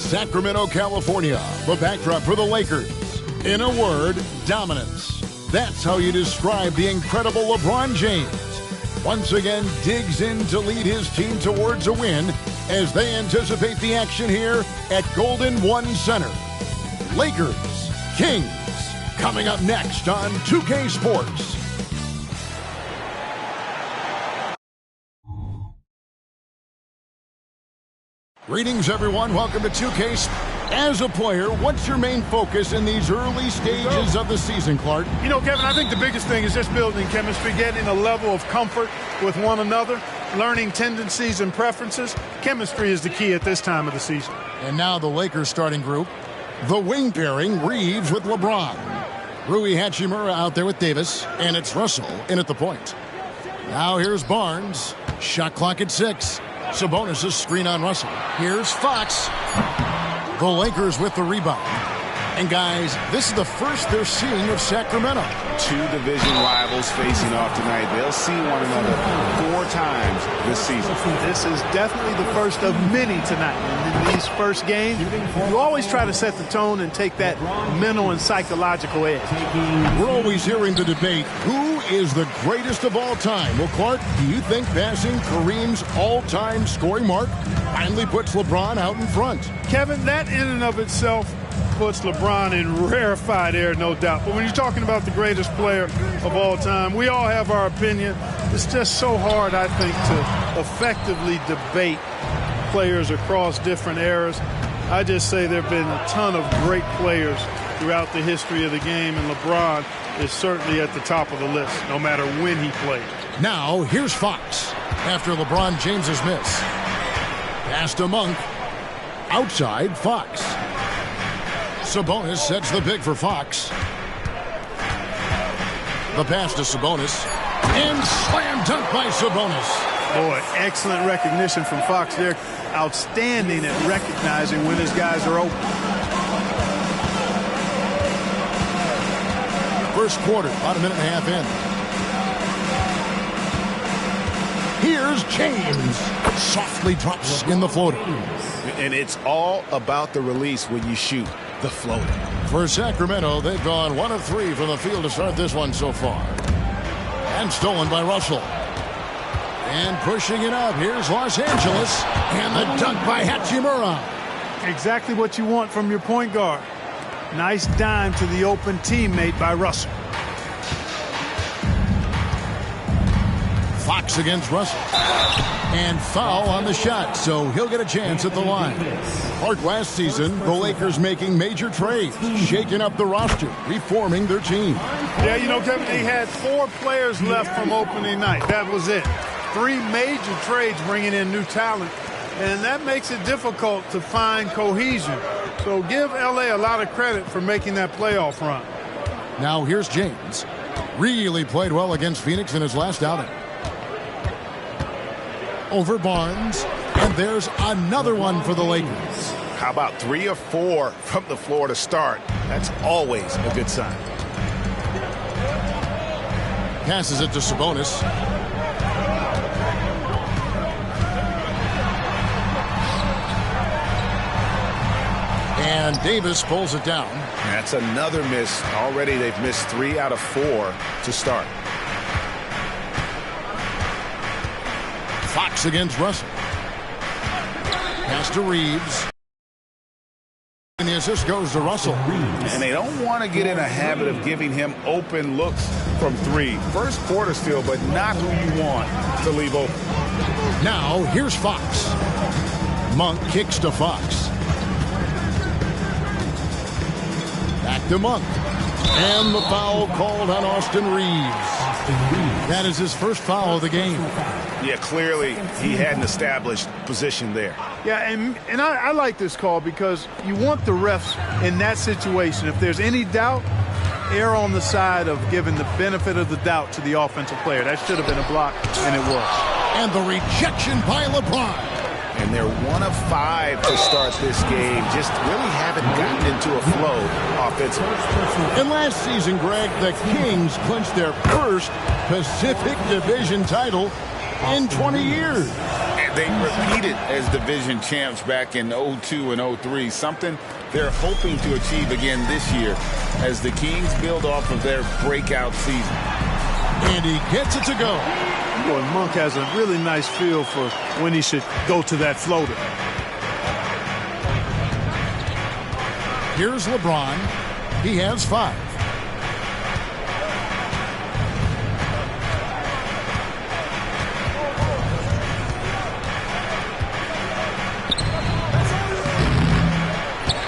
Sacramento, California, the backdrop for the Lakers. In a word, dominance. That's how you describe the incredible LeBron James. Once again digs in to lead his team towards a win as they anticipate the action here at Golden One Center. Lakers, Kings, coming up next on 2K Sports. Greetings, everyone. Welcome to 2K. As a player, what's your main focus in these early stages of the season, Clark? You know, Kevin, I think the biggest thing is just building chemistry, getting a level of comfort with one another, learning tendencies and preferences. Chemistry is the key at this time of the season. And now the Lakers starting group. The wing pairing, Reeves with LeBron. Rui Hachimura out there with Davis, and it's Russell in at the point. Now here's Barnes. Shot clock at 6. Sabonis' screen on Russell. Here's Fox. The Lakers with the rebound. And guys, this is the first they're seeing of Sacramento. Two division rivals facing off tonight. They'll see one another 4 times this season. This is definitely the first of many tonight. And in these first games, you always try to set the tone and take that mental and psychological edge. We're always hearing the debate, who is the greatest of all time? Well, Clark, do you think passing Kareem's all-time scoring mark finally puts LeBron out in front? Kevin, that in and of itself puts LeBron in rarefied air, no doubt. But when you're talking about the greatest player of all time, we all have our opinion. It's just so hard, I think, to effectively debate players across different eras. I just say there have been a ton of great players throughout the history of the game, and LeBron is certainly at the top of the list, no matter when he played. Now, here's Fox after LeBron James's miss. Pass to Monk. Outside, Fox. Sabonis sets the pick for Fox. The pass to Sabonis. And slam dunk by Sabonis. Boy, excellent recognition from Fox there. Outstanding at recognizing when his guys are open. First quarter, about a minute and a half in. Here's James. Softly drops in the floater. And it's all about the release when you shoot the floater. For Sacramento, they've gone 1 of 3 from the field to start this one so far. And stolen by Russell. And pushing it up. Here's Los Angeles. And the dunk by Hachimura. Exactly what you want from your point guard. Nice dime to the open teammate by Russell. Fox against Russell. And foul on the shot, so he'll get a chance at the line. Clark, last season, the Lakers making major trades, shaking up the roster, reforming their team. Yeah, you know, Kevin, they had 4 players left from opening night. That was it. 3 major trades bringing in new talent, and that makes it difficult to find cohesion. So give L.A. a lot of credit for making that playoff run. Now here's James. Really played well against Phoenix in his last outing. Over Barnes, and there's another one for the Lakers. How about 3 or 4 from the floor to start? That's always a good sign. Passes it to Sabonis. And Davis pulls it down. That's another miss. Already they've missed 3 out of 4 to start. Fox against Russell. Pass to Reeves. And the assist goes to Russell. And they don't want to get in a habit of giving him open looks from 3. First quarter still, but not who you want to leave open. Now, here's Fox. Monk kicks to Fox. Back to Monk. And the foul called on Austin Reeves. That is his first foul of the game. Yeah, clearly he had an established position there. Yeah, and I like this call because you want the refs in that situation. If there's any doubt, err on the side of giving the benefit of the doubt to the offensive player. That should have been a block, and it was. And the rejection by LeBron. And they're 1 of 5 to start this game. Just really haven't gotten into a flow offensively. And last season, Greg, the Kings clinched their first Pacific Division title in 20 years. And They repeated as division champs back in 02 and 03, something they're hoping to achieve again this year as the Kings build off of their breakout season. And he gets it to go. Boy, Monk has a really nice feel for when he should go to that floater. Here's LeBron. He has 5.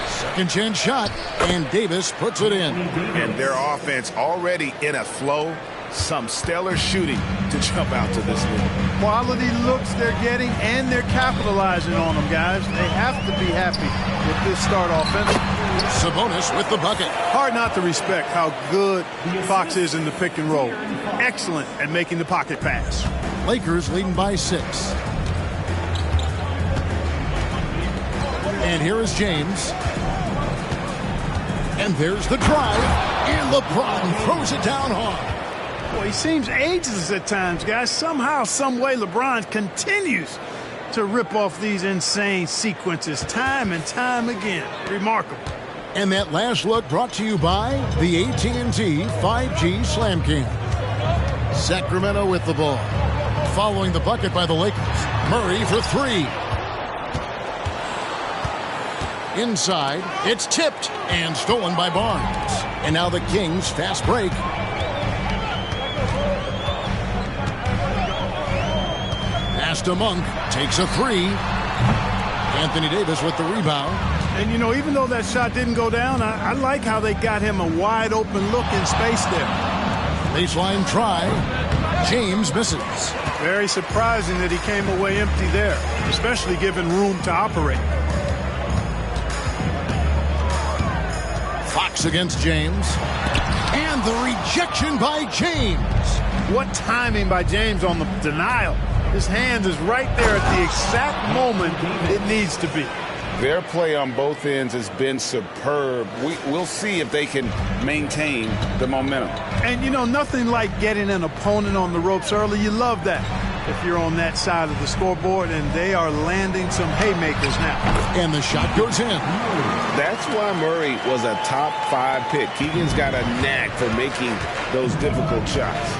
Second chance shot, and Davis puts it in. And their offense already in a flow. Some stellar shooting to jump out to this lead. Quality looks they're getting, and they're capitalizing on them, guys. They have to be happy with this start offensively. Sabonis with the bucket. Hard not to respect how good Fox is in the pick and roll. Excellent at making the pocket pass. Lakers leading by 6. And here is James. And there's the drive. And LeBron throws it down hard. Boy, he seems ageless at times, guys. Somehow, some way, LeBron continues to rip off these insane sequences time and time again. Remarkable. And that last look brought to you by the AT&T 5G Slam Cam. Sacramento with the ball. Following the bucket by the Lakers. Murray for 3. Inside, it's tipped and stolen by Barnes. And now the Kings fast break. Pass to Monk, takes a 3. Anthony Davis with the rebound. And, you know, even though that shot didn't go down, I like how they got him a wide open look in space there. Baseline try. James misses. Very surprising that he came away empty there, especially given room to operate. Fox against James. And the rejection by James. What timing by James on the denial. His hand is right there at the exact moment it needs to be. Their play on both ends has been superb. We'll see if they can maintain the momentum. And, you know, nothing like getting an opponent on the ropes early. You love that if you're on that side of the scoreboard, and they are landing some haymakers now. And the shot goes in. That's why Murray was a top 5 pick. Keegan's got a knack for making those difficult shots.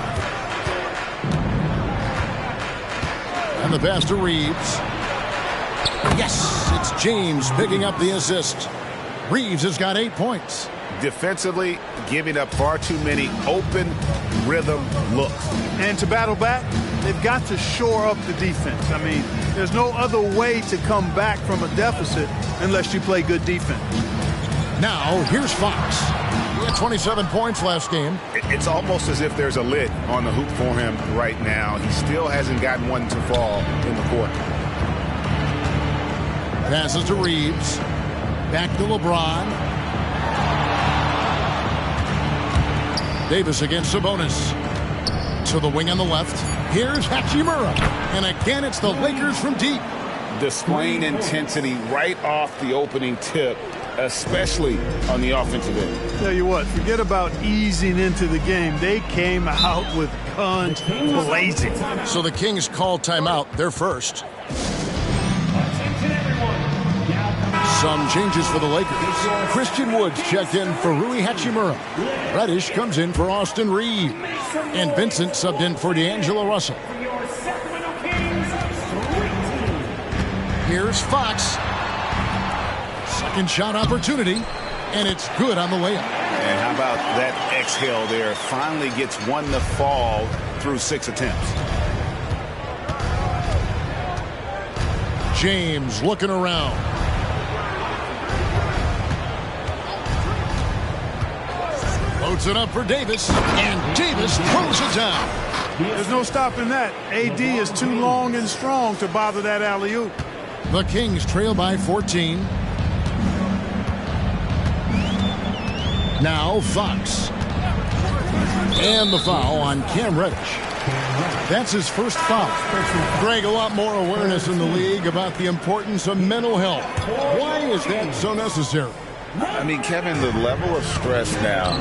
And the pass to Reeves. Yes, it's James picking up the assist. Reeves has got 8 points. Defensively, giving up far too many open rhythm looks. And to battle back, they've got to shore up the defense. I mean, there's no other way to come back from a deficit unless you play good defense. Now, here's Fox. He had 27 points last game. It's almost as if there's a lid on the hoop for him right now. He still hasn't gotten one to fall in the court. Passes to Reeves. Back to LeBron. Davis against Sabonis. To the wing on the left. Here's Hachimura. And again, it's the Lakers from deep. Displaying intensity right off the opening tip, especially on the offensive end. Tell you what, forget about easing into the game. They came out with guns blazing. So the Kings call timeout. They're first. Some changes for the Lakers. Christian Woods checked in for Rui Hachimura. Reddish comes in for Austin Reeves. And Vincent subbed in for D'Angelo Russell. Here's Fox. Second shot opportunity. And it's good on the layup. And how about that exhale there? Finally gets one to fall through 6 attempts. James looking around. Loads it up for Davis, and Davis throws it down. There's no stopping that. AD is too long and strong to bother that alley-oop. The Kings trail by 14. Now Fox. And the foul on Cam Reddish. That's his first foul. Greg, a lot more awareness in the league about the importance of mental health. Why is that so necessary? I mean, Kevin, the level of stress now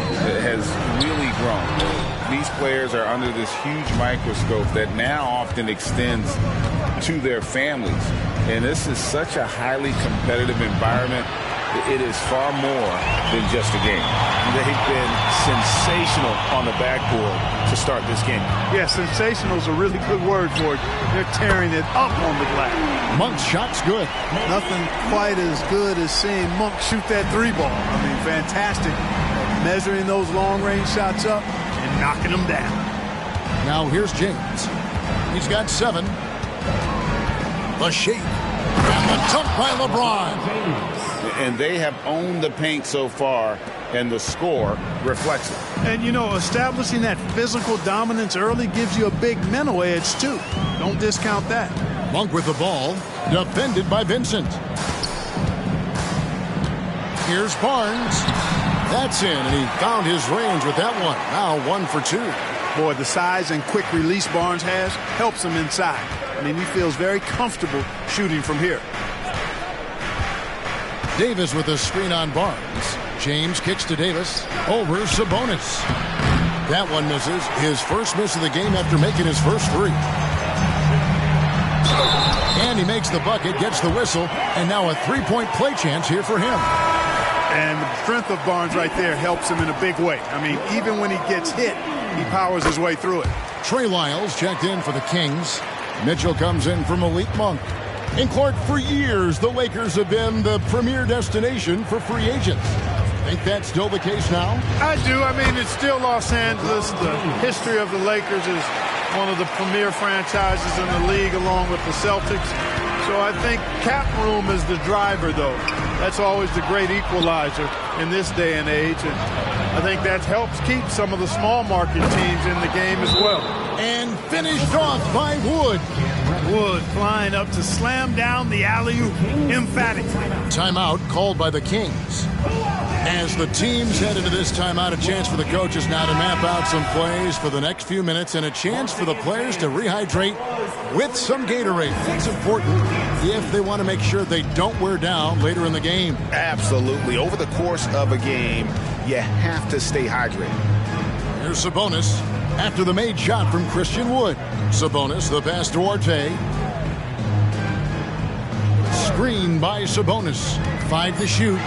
has really grown. These players are under this huge microscope that now often extends to their families. And this is such a highly competitive environment. It is far more than just a game. They've been sensational on the backboard to start this game. Yeah, sensational is a really good word for it. They're tearing it up on the glass. Monk's shot's good. Nothing quite as good as seeing Monk shoot that three ball. I mean, fantastic. Measuring those long-range shots up and knocking them down. Now here's James. He's got 7. The shape. And the dunk by LeBron. And they have owned the paint so far, and the score reflects it. And, you know, establishing that physical dominance early gives you a big mental edge, too. Don't discount that. Monk with the ball, defended by Vincent. Here's Barnes. That's in, and he found his range with that one. Now 1 for 2. Boy, the size and quick release Barnes has helps him inside. I mean, he feels very comfortable shooting from here. Davis with a screen on Barnes. James kicks to Davis. Over Sabonis. That one misses. His first miss of the game after making his first 3. And he makes the bucket, gets the whistle, and now a 3-point play chance here for him. And the strength of Barnes right there helps him in a big way. I mean, even when he gets hit, he powers his way through it. Trey Lyles checked in for the Kings. Mitchell comes in for Malik Monk. And Clark, for years, the Lakers have been the premier destination for free agents. Think that's still the case now? I do. I mean, it's still Los Angeles. The history of the Lakers is one of the premier franchises in the league, along with the Celtics. So I think cap room is the driver, though. That's always the great equalizer in this day and age. And I think that helps keep some of the small market teams in the game as well. And finished off by Wood. Wood flying up to slam down the alley-oop emphatically. Timeout called by the Kings. As the teams head into this timeout, a chance for the coaches now to map out some plays for the next few minutes and a chance for the players to rehydrate with some Gatorade. That's important if they want to make sure they don't wear down later in the game. Absolutely. Over the course of a game, you have to stay hydrated. Here's Sabonis after the made shot from Christian Wood. Sabonis, the pass to Duarte. Screen by Sabonis. 5 to shoot.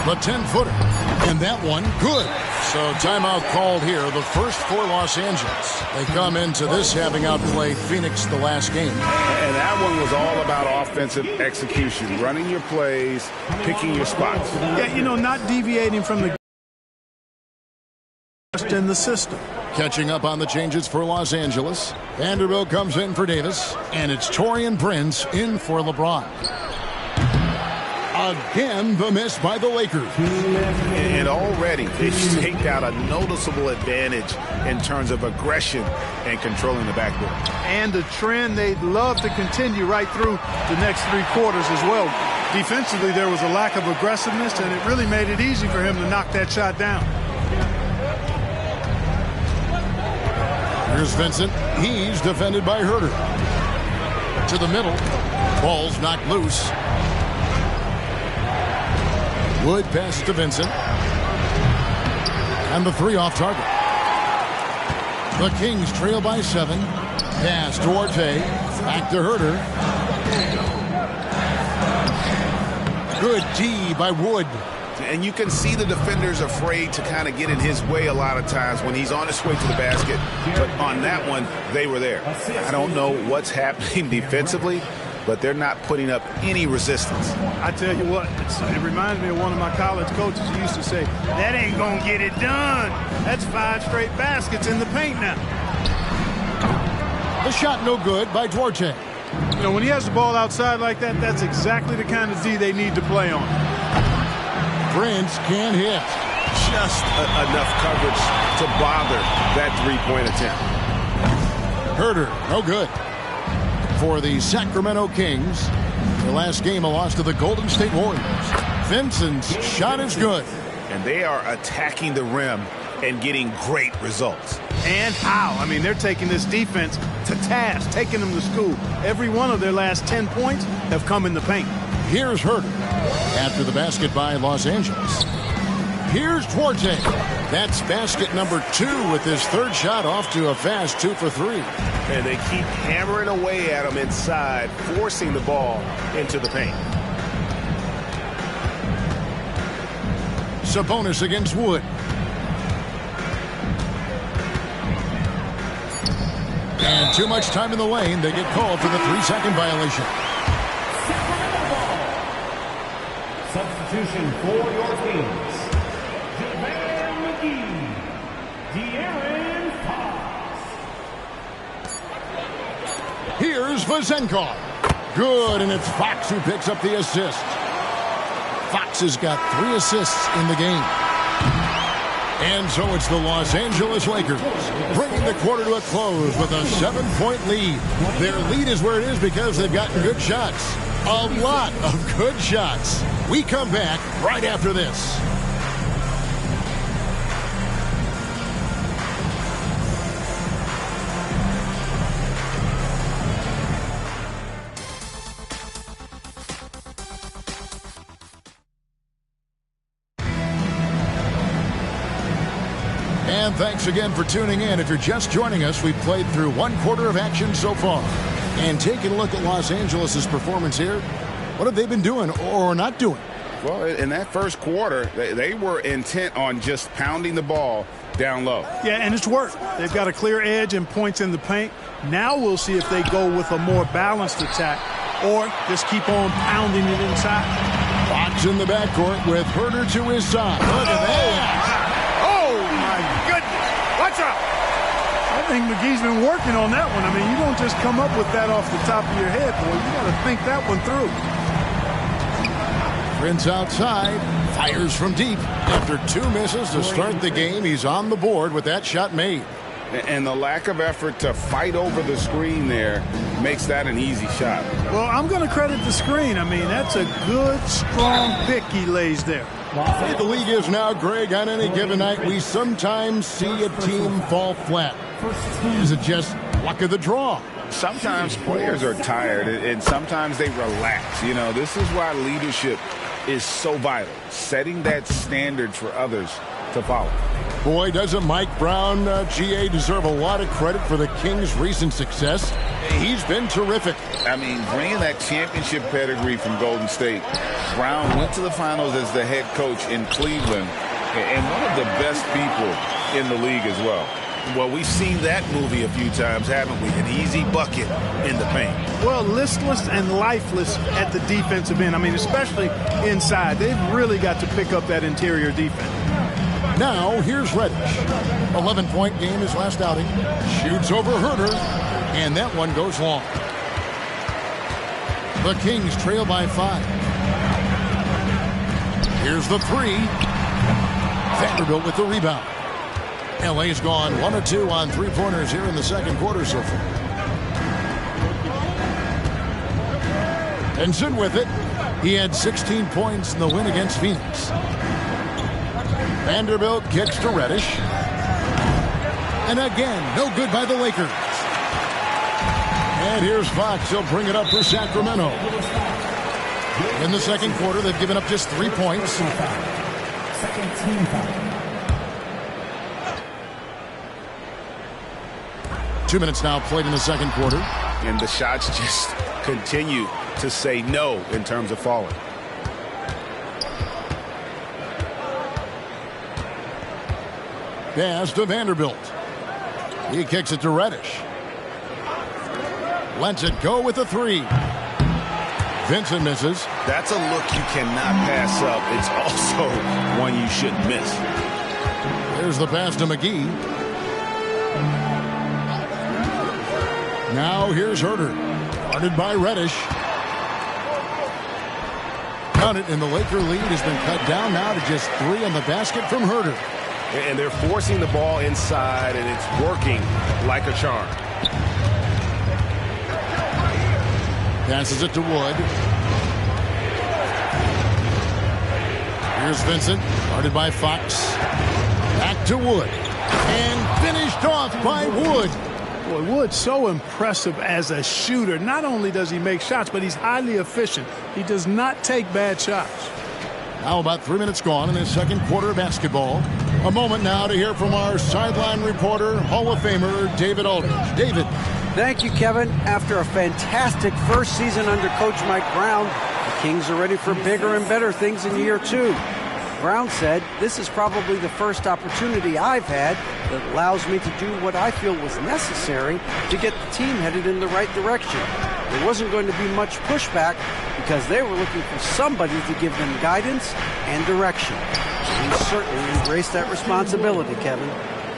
The 10-footer. And that one, good. So timeout called here, the first for Los Angeles. They come into this having outplayed Phoenix the last game. And that one was all about offensive execution, running your plays, picking your spots. Yeah, you know, not deviating from the in the system. Catching up on the changes for Los Angeles. Vanderbilt comes in for Davis, and it's Taurean Prince in for LeBron. Again, the miss by the Lakers. And already they staked out a noticeable advantage in terms of aggression and controlling the backboard. And a trend they'd love to continue right through the next 3 quarters as well. Defensively, there was a lack of aggressiveness, and it really made it easy for him to knock that shot down. Here's Vincent. He's defended by Herter. To the middle. Ball's knocked loose. Wood passes to Vincent. And the 3 off target. The Kings trail by 7. Pass to Duarte. Back to Herter. Good D by Wood. And you can see the defenders afraid to kind of get in his way a lot of times when he's on his way to the basket. But on that one, they were there. I don't know what's happening defensively, but they're not putting up any resistance. I tell you what, it reminds me of one of my college coaches who used to say, that ain't going to get it done. That's 5 straight baskets in the paint now. The shot no good by Duarte. You know, when he has the ball outside like that, that's exactly the kind of D they need to play on. Prince can't hit. Just enough coverage to bother that 3-point attempt. Herter, no good. For the Sacramento Kings, the last game a loss to the Golden State Warriors. Vincent's shot is good. And they are attacking the rim and getting great results. And how? I mean, they're taking this defense to task, taking them to school. Every one of their last 10 points have come in the paint. Here's Herter after the basket by Los Angeles. Here's Duarte. That's basket number 2 with his third shot off to a fast 2 for 3. And they keep hammering away at him inside, forcing the ball into the paint. Sabonis against Wood. And too much time in the lane. They get called for the 3-second violation. Substitution for your teams. JaVale McGee, De'Aaron Fox. Here's Vezenkov. Good, and it's Fox who picks up the assist. Fox has got 3 assists in the game. And so it's the Los Angeles Lakers bringing the quarter to a close with a 7-point lead. Their lead is where it is because they've gotten good shots. A lot of good shots. We come back right after this. And thanks again for tuning in. If you're just joining us, we've played through 1 quarter of action so far. And taking a look at Los Angeles' performance here, what have they been doing or not doing? Well, in that first quarter, they were intent on just pounding the ball down low. Yeah, and it's worked. They've got a clear edge and points in the paint. Now we'll see if they go with a more balanced attack or just keep on pounding it inside. Fox in the backcourt with Herter to his side. Look at that. Watch out! I think McGee's been working on that one. I mean, you don't just come up with that off the top of your head, boy. You got to think that one through. Prince outside, fires from deep. After 2 misses to start the game, he's on the board with that shot made. And the lack of effort to fight over the screen there makes that an easy shot. Well, I'm going to credit the screen. I mean, that's a good, strong pick he lays there. The league is now, Greg, on any given night, we sometimes see a team fall flat. Is it just luck of the draw? Sometimes players are tired, and sometimes they relax. You know, this is why leadership is so vital, setting that standard for others to follow. Boy, doesn't Mike Brown, GA, deserve a lot of credit for the Kings' recent success? He's been terrific. I mean, bringing that championship pedigree from Golden State, Brown went to the finals as the head coach in Cleveland, and one of the best people in the league as well. Well, we've seen that movie a few times, haven't we? An easy bucket in the paint. Well, listless and lifeless at the defensive end. I mean, especially inside. They've really got to pick up that interior defense. Now, here's Reddish. 11-point game his last outing. Shoots over Herter, and that one goes long. The Kings trail by 5. Here's the 3. Vanderbilt with the rebound. LA's gone 1 of 2 on 3-pointers here in the second quarter so far. Henson with it. He had 16 points in the win against Phoenix. Vanderbilt kicks to Reddish. And again, no good by the Lakers. And here's Fox. He'll bring it up for Sacramento. In the second quarter, they've given up just 3 points. Second team foul. 2 minutes now played in the second quarter. And the shots just continue to say no in terms of falling. Pass to Vanderbilt. He kicks it to Reddish. Lets it go with the 3. Vincent misses. That's a look you cannot pass up. It's also one you shouldn't miss. There's the pass to McGee. Now here's Herter. Guarded by Reddish. Count it, and the Laker lead has been cut down now to just 3 on the basket from Herter. And they're forcing the ball inside, and it's working like a charm. Passes it to Wood. Here's Vincent, guarded by Fox. Back to Wood. And finished off by Wood. Boy, Wood's so impressive as a shooter. Not only does he make shots, but he's highly efficient. He does not take bad shots. Now about 3 minutes gone in the second quarter of basketball. A moment now to hear from our sideline reporter, Hall of Famer David Aldridge. David. Thank you, Kevin. After a fantastic first season under Coach Mike Brown, the Kings are ready for bigger and better things in year two. Brown said, "This is probably the first opportunity I've had that allows me to do what I feel was necessary to get the team headed in the right direction. There wasn't going to be much pushback because they were looking for somebody to give them guidance and direction." He certainly embraced that responsibility, Kevin.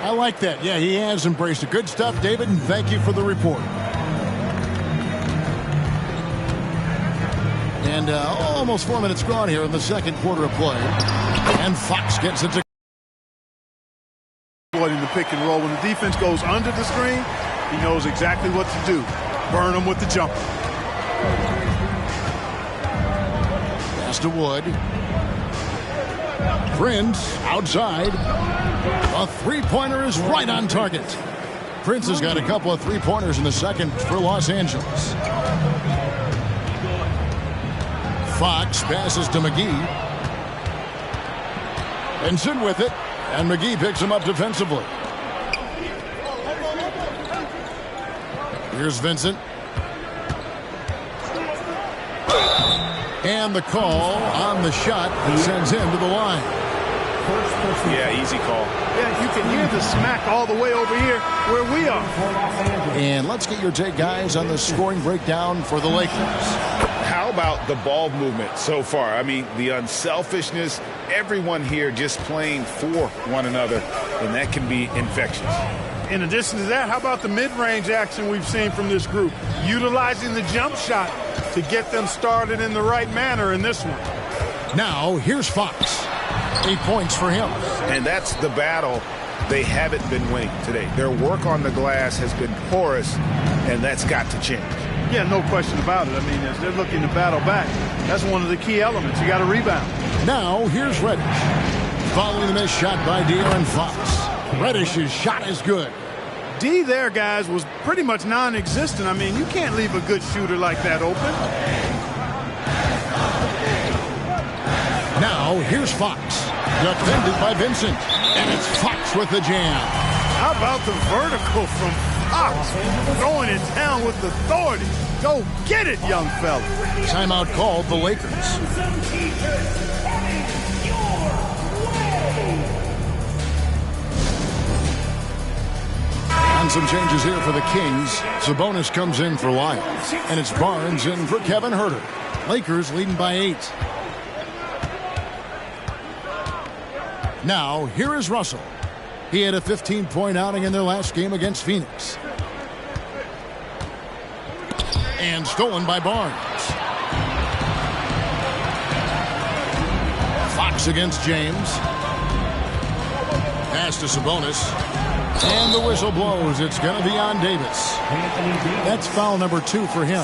I like that. Yeah, he has embraced it. Good stuff, David, and thank you for the report. And almost 4 minutes gone here in the second quarter of play. And Fox gets it to... Avoiding the pick and roll. When the defense goes under the screen, he knows exactly what to do. Burn them with the jumper. Pass to Wood. Prince outside. A three-pointer is right on target. Prince has got a couple of three-pointers in the second for Los Angeles. Fox passes to McGee. Vincent with it, and McGee picks him up defensively. Here's Vincent. And the call on the shot that sends him to the line. Yeah, easy call. Yeah, you can hear the smack all the way over here where we are. And let's get your take, guys, on the scoring breakdown for the Lakers. How about the ball movement so far? I mean, the unselfishness, everyone here just playing for one another, and that can be infectious. In addition to that, how about the mid-range action we've seen from this group? Utilizing the jump shot to get them started in the right manner in this one. Now, here's Fox. 8 points for him. And that's the battle they haven't been winning today. Their work on the glass has been porous, and that's got to change. Yeah, no question about it. I mean, as they're looking to battle back, that's one of the key elements. You got to rebound. Now, here's Reddish. Following the missed shot by De'Aaron Fox. Reddish's shot is good. D there, guys, was pretty much non-existent. I mean, you can't leave a good shooter like that open. Now, here's Fox. Defended by Vincent. And it's Fox with the jam. How about the vertical from Fox? Throwing it down with authority. Go get it, young fella. Timeout called the Lakers. And some changes here for the Kings. Sabonis comes in for Lyles. And it's Barnes in for Kevin Huerter. Lakers leading by 8. Now, here is Russell. He had a 15-point outing in their last game against Phoenix. And stolen by Barnes. Fox against James. Pass to Sabonis. And the whistle blows. It's going to be on Davis. That's foul number 2 for him.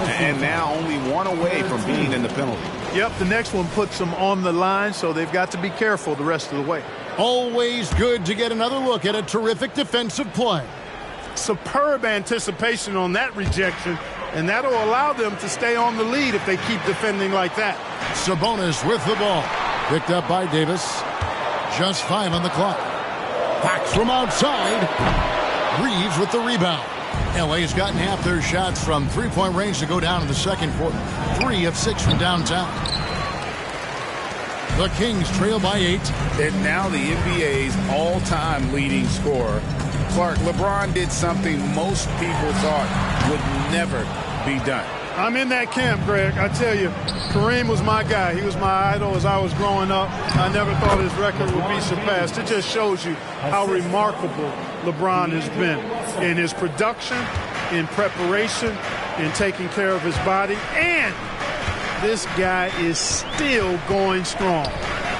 And now only one away from being in the penalty. Yep, the next one puts them on the line, so they've got to be careful the rest of the way. Always good to get another look at a terrific defensive play. Superb anticipation on that rejection, and that'll allow them to stay on the lead if they keep defending like that. Sabonis with the ball. Picked up by Davis. Just 5 on the clock. Fox from outside. Reeves with the rebound. LA's gotten half their shots from three-point range to go down in the second quarter. 3 of 6 from downtown. The Kings trail by 8. And now the NBA's all-time leading scorer. Clark, LeBron did something most people thought would never be done. I'm in that camp, Greg. I tell you, Kareem was my guy. He was my idol as I was growing up. I never thought his record would be surpassed. It just shows you how remarkable LeBron has been in his production, in preparation, in taking care of his body. And this guy is still going strong.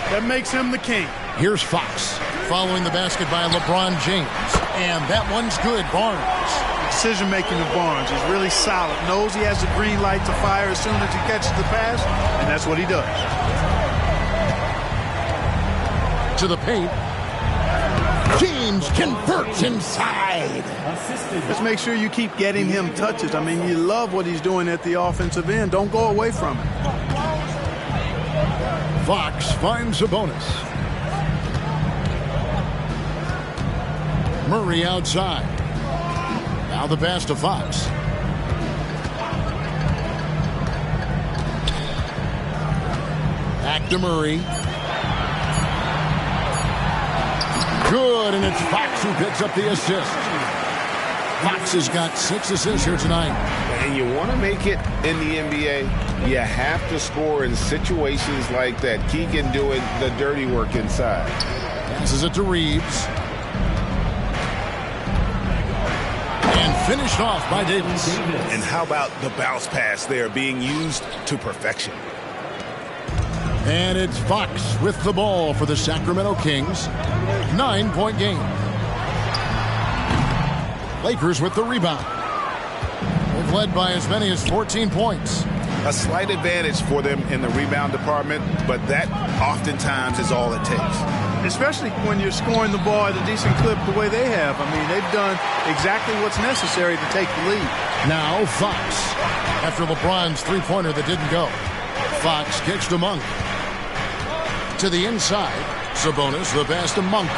That makes him the king. Here's Fox following the basket by LeBron James. And that one's good. Barnes. Decision-making of Barnes is really solid. Knows he has the green light to fire as soon as he catches the pass, and that's what he does. To the paint. James converts inside. Just make sure you keep getting him touches. I mean, you love what he's doing at the offensive end. Don't go away from it. Fox finds Sabonis. Murray outside. Now the pass to Fox. Back to Murray. Good, and it's Fox who picks up the assist. Fox has got 6 assists here tonight. And you want to make it in the NBA, you have to score in situations like that. Keegan doing the dirty work inside. Passes it to Reeves. And finished off by Davis. And how about the bounce pass there being used to perfection? And it's Fox with the ball for the Sacramento Kings. 9-point game. Lakers with the rebound. They've led by as many as 14 points. A slight advantage for them in the rebound department, but that oftentimes is all it takes. Especially when you're scoring the ball at a decent clip the way they have. I mean, they've done exactly what's necessary to take the lead. Now Fox. After LeBron's three-pointer that didn't go. Fox kicks to Monk. To the inside. Sabonis, the pass to Monk.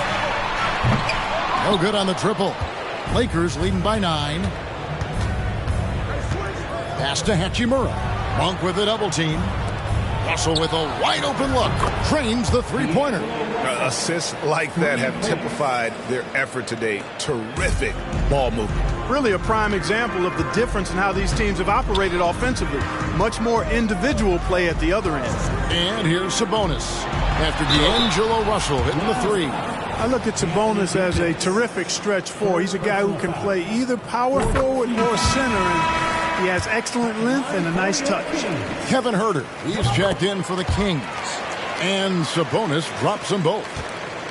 No good on the triple. Lakers leading by 9. Pass to Hachimura. Monk with a double team. Russell with a wide open look. Trains the three-pointer. Assists like that have typified their effort today. Terrific ball movement. Really a prime example of the difference in how these teams have operated offensively. Much more individual play at the other end. And here's Sabonis. After D'Angelo Russell hitting the 3. I look at Sabonis as a terrific stretch 4. He's a guy who can play either power forward or center, and he has excellent length and a nice touch. Kevin Huerter, he's checked in for the Kings. And Sabonis drops them both.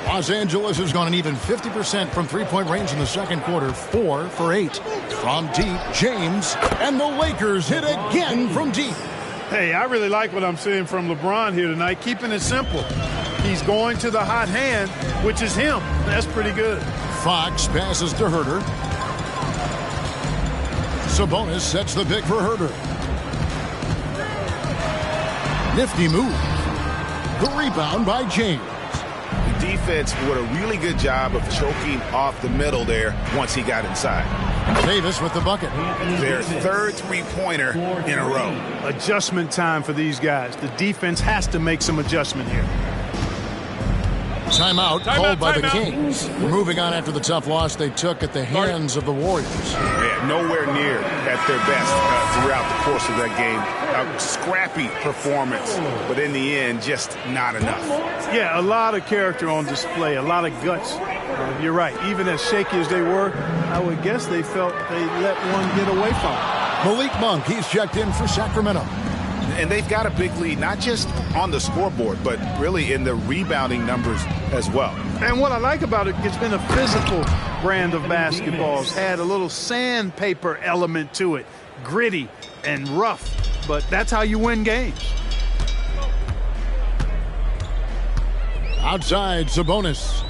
Los Angeles has gone an even 50% from three-point range in the second quarter, 4 for 8. From deep, James, and the Lakers hit again from deep. Hey, I really like what I'm seeing from LeBron here tonight, keeping it simple. He's going to the hot hand, which is him. That's pretty good. Fox passes to Huerter. Sabonis sets the pick for Huerter. Nifty move. The rebound by James. The defense did a really good job of choking off the middle there once he got inside. Davis with the bucket. Their third three-pointer in a row. Adjustment time for these guys. The defense has to make some adjustment here. Timeout called by the Kings. Moving on after the tough loss they took at the hands of the Warriors. Yeah, nowhere near at their best throughout the course of that game. A scrappy performance, but in the end, just not enough. Yeah, a lot of character on display, a lot of guts. You're right. Even as shaky as they were, I would guess they felt they let one get away from them. Malik Monk, he's checked in for Sacramento. And they've got a big lead, not just on the scoreboard, but really in the rebounding numbers as well. And what I like about it, it's been a physical brand of basketball. It's had a little sandpaper element to it, gritty and rough, but that's how you win games. Outside, Sabonis.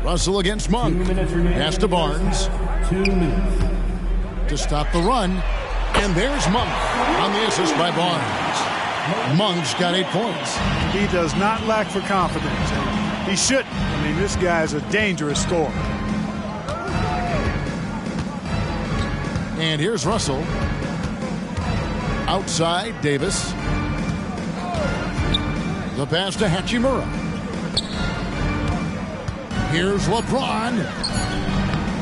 Russell against Monk. Pass to Barnes. 2 minutes. To stop the run. And there's Monk on the assist by Barnes. Monk's got 8 points. He does not lack for confidence. He shouldn't. I mean, this guy's a dangerous scorer. And here's Russell. Outside, Davis. The pass to Hachimura. Here's LeBron.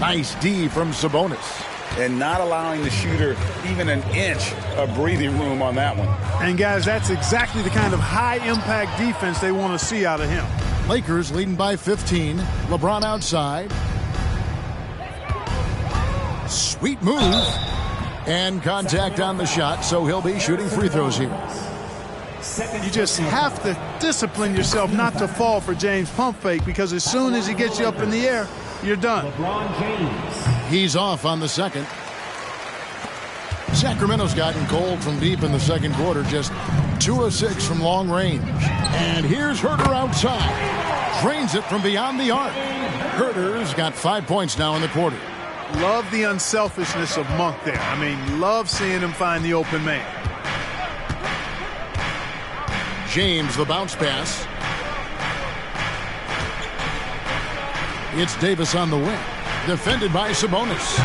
Nice D from Sabonis. And not allowing the shooter even an inch of breathing room on that one. And, guys, that's exactly the kind of high-impact defense they want to see out of him. Lakers leading by 15. LeBron outside. Sweet move. And contact on the shot, so he'll be shooting free throws here. You just have to discipline yourself not to fall for James' pump fake, because as soon as he gets you up in the air, you're done. LeBron James. He's off on the second. Sacramento's gotten cold from deep in the second quarter, just 2 of 6 from long range. And here's Huerter outside. Drains it from beyond the arc. Huerter's got 5 points now in the quarter. Love the unselfishness of Monk there. I mean, love seeing him find the open man. James, the bounce pass. It's Davis on the wing. Defended by Sabonis.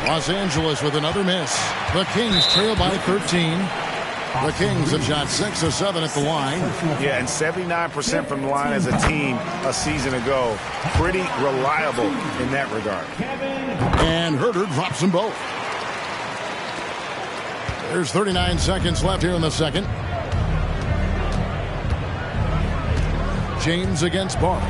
Los Angeles with another miss. The Kings trail by 13. The Kings have shot 6 of 7 at the line. Yeah, and 79% from the line as a team a season ago. Pretty reliable in that regard. And Herter drops them both. There's 39 seconds left here in the second. James against Barnes.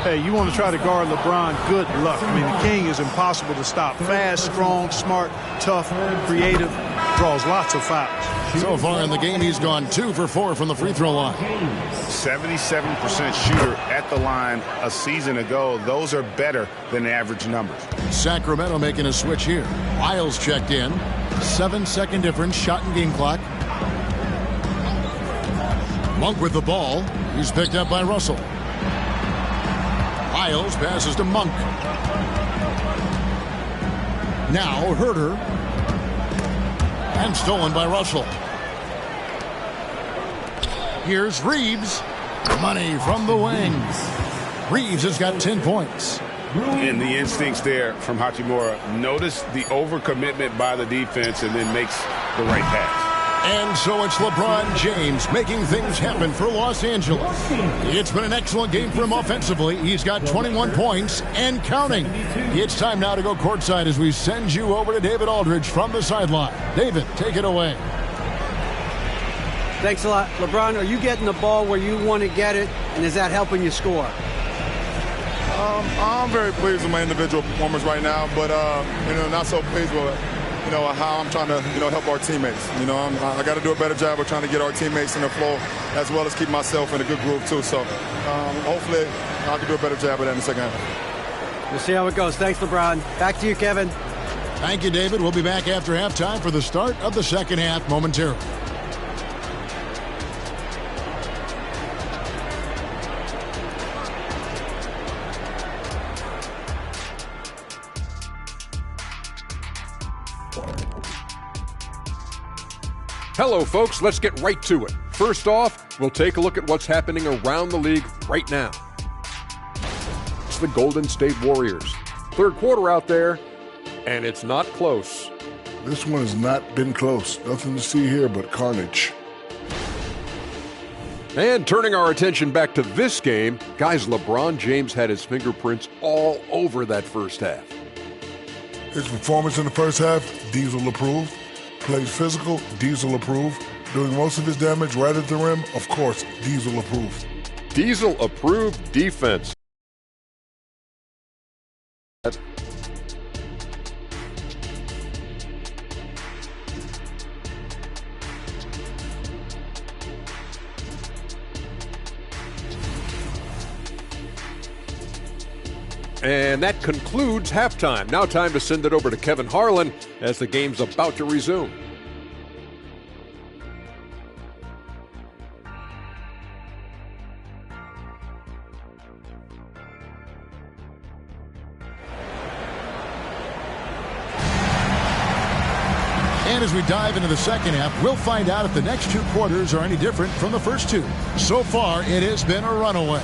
Hey, you want to try to guard LeBron, good luck. I mean, the King is impossible to stop. Fast, strong, smart, tough, creative, draws lots of fouls. So far in the game, he's gone 2 for 4 from the free throw line. 77% shooter at the line a season ago. Those are better than average numbers. Sacramento making a switch here. Lyles checked in. 7-second difference, shot and game clock. Monk with the ball. He's picked up by Russell. Lyles passes to Monk. Now Herter. And stolen by Russell. Here's Reeves. Money from the wing. Reeves has got 10 points. And the instincts there from Hachimura. Notice the overcommitment by the defense and then makes the right pass. And so it's LeBron James making things happen for Los Angeles. It's been an excellent game for him offensively. He's got 21 points and counting. It's time now to go courtside as we send you over to David Aldridge from the sideline. David, take it away. Thanks a lot. LeBron, are you getting the ball where you want to get it, and is that helping you score? I'm very pleased with my individual performance right now, but not so pleased with how I'm trying to help our teammates. I got to do a better job of trying to get our teammates in the flow as well as keep myself in a good groove too. So hopefully I can do a better job of that in the second half. We'll see how it goes. Thanks, LeBron. Back to you, Kevin. Thank you, David. We'll be back after halftime for the start of the second half momentarily. Hello, folks. Let's get right to it. First off, we'll take a look at what's happening around the league right now. It's the Golden State Warriors. Third quarter out there, and it's not close. This one has not been close. Nothing to see here but carnage. And turning our attention back to this game, guys, LeBron James had his fingerprints all over that first half. His performance in the first half, Diesel approved. Plays physical, Diesel approved. Doing most of his damage right at the rim, of course, Diesel approved. Diesel approved defense. And that concludes halftime. Now time to send it over to Kevin Harlan as the game's about to resume. And as we dive into the second half, we'll find out if the next 2 quarters are any different from the first 2. So far, it has been a runaway.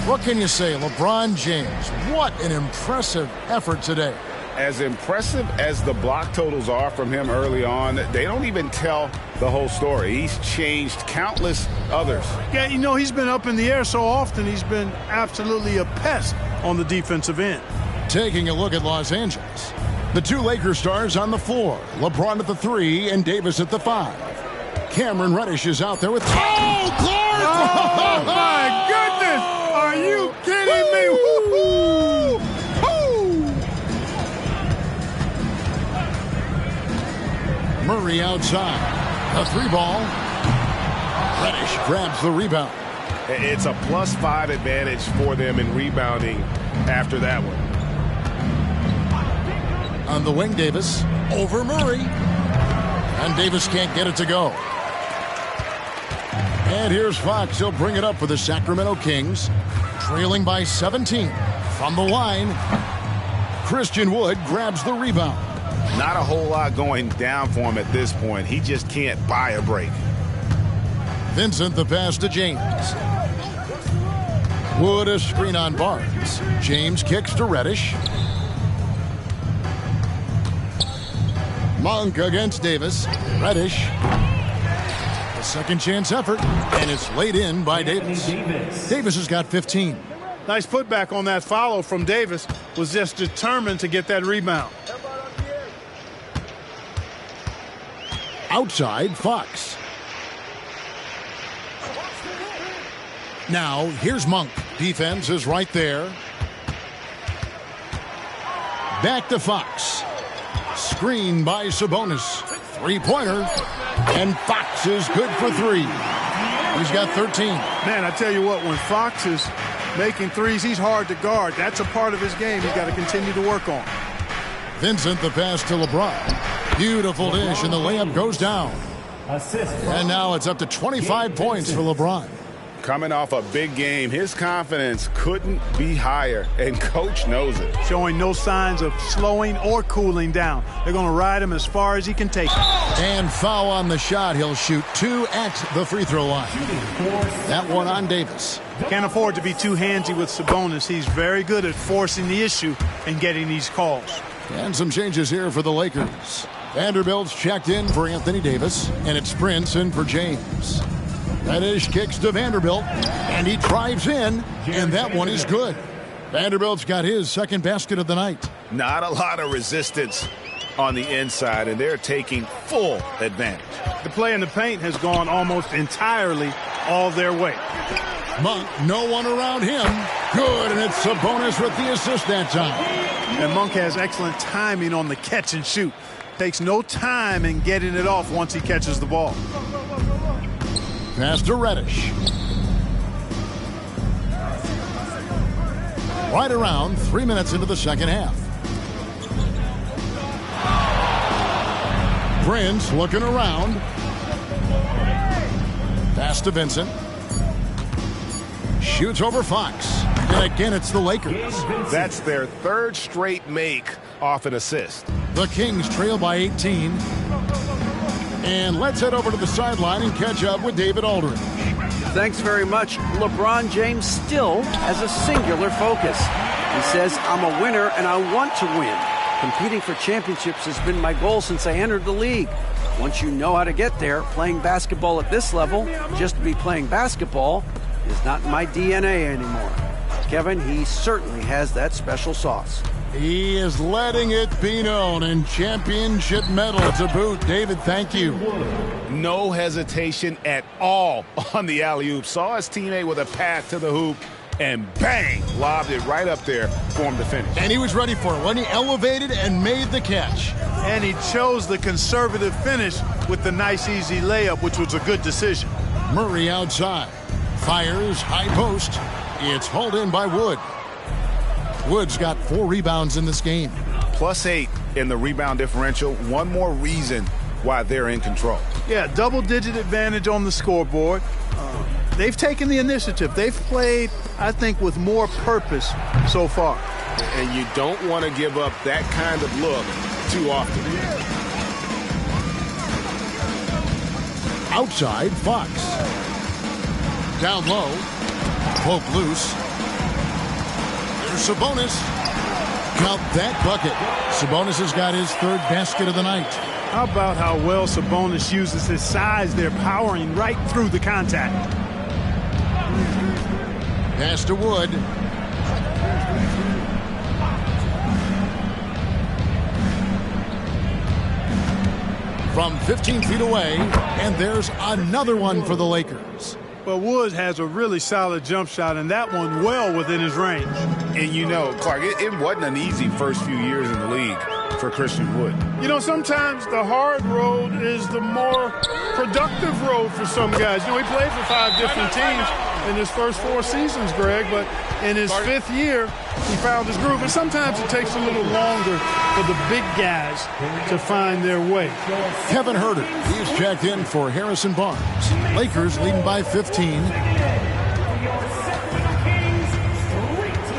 What can you say, LeBron James? What an impressive effort today. As impressive as the block totals are from him early on, they don't even tell the whole story. He's changed countless others. Yeah, he's been up in the air so often, he's been absolutely a pest on the defensive end. Taking a look at Los Angeles. The 2 Lakers stars on the floor. LeBron at the 3 and Davis at the 5. Cameron Reddish is out there with... Oh, Clark! Oh, my goodness! Are you kidding me? Woo-hoo! Murray outside. A 3 ball. Reddish grabs the rebound. It's a +5 advantage for them in rebounding after that one. On the wing, Davis. Over Murray. And Davis can't get it to go. And here's Fox. He'll bring it up for the Sacramento Kings. Trailing by 17. From the line, Christian Wood grabs the rebound. Not a whole lot going down for him at this point. He just can't buy a break. Vincent the pass to James. Wood a screen on Barnes. James kicks to Reddish. Monk against Davis. Reddish. A second chance effort, and it's laid in by Davis. Davis has got 15. Nice putback on that follow from Davis. Was just determined to get that rebound. Outside, Fox. Now, here's Monk. Defense is right there. Back to Fox. Screen by Sabonis. Three-pointer. And Fox is good for 3. He's got 13. Man, I tell you what, when Fox is making threes, he's hard to guard. That's a part of his game he's got to continue to work on. Vincent the pass to LeBron. Beautiful dish, and the layup goes down. And now it's up to 25 points for LeBron. Coming off a big game, his confidence couldn't be higher, and Coach knows it. Showing no signs of slowing or cooling down. They're going to ride him as far as he can take it. And foul on the shot. He'll shoot 2 at the free throw line. That one on Davis. Can't afford to be too handsy with Sabonis. He's very good at forcing the issue and getting these calls. And some changes here for the Lakers. Vanderbilt's checked in for Anthony Davis, and it's Prince in for James. Reddish kicks to Vanderbilt, and he drives in, and that one is good. Vanderbilt's got his second basket of the night. Not a lot of resistance on the inside, and they're taking full advantage. The play in the paint has gone almost entirely all their way. Monk, no one around him. Good, and it's Sabonis with the assist that time. And Monk has excellent timing on the catch and shoot. Takes no time in getting it off once he catches the ball. Pass to Reddish. Right around 3 minutes into the second half. Prince looking around. Pass to Vincent. Shoots over Fox. And again, it's the Lakers. That's their third straight make off an assist. The Kings trail by 18. And let's head over to the sideline and catch up with David Aldridge. Thanks very much. LeBron James still has a singular focus. He says, I'm a winner and I want to win. Competing for championships has been my goal since I entered the league. Once you know how to get there, playing basketball at this level, just to be playing basketball, is not in my DNA anymore. Kevin, he certainly has that special sauce. He is letting it be known, and championship medal to boot. David, thank you. No hesitation at all on the alley-oop. Saw his teammate with a path to the hoop, and bang, lobbed it right up there for him to finish. And he was ready for it when he elevated and made the catch. And he chose the conservative finish with the nice, easy layup, which was a good decision. Murray outside. Fires, high post. It's hauled in by Wood. Wood's got 4 rebounds in this game. +8 in the rebound differential. One more reason why they're in control. Yeah, double-digit advantage on the scoreboard. They've taken the initiative. They've played, I think, with more purpose so far. And you don't want to give up that kind of look too often. Outside, Fox. Down low. Poke loose. There's Sabonis. Count that bucket. Sabonis has got his 3rd basket of the night. How about how well Sabonis uses his size there, powering right through the contact. Pass to Wood. From 15 feet away, and there's another one for the Lakers. Well, Wood has a really solid jump shot, and that one well within his range. And you know, Clark, it wasn't an easy first few years in the league for Christian Wood. You know, sometimes the hard road is the more productive road for some guys. You know, he played for 5 different teams in his first 4 seasons, Greg, but in his 5th year, he found his groove. And sometimes it takes a little longer for the big guys to find their way. Kevin Huerter, he's checked in for Harrison Barnes. Lakers leading by 15.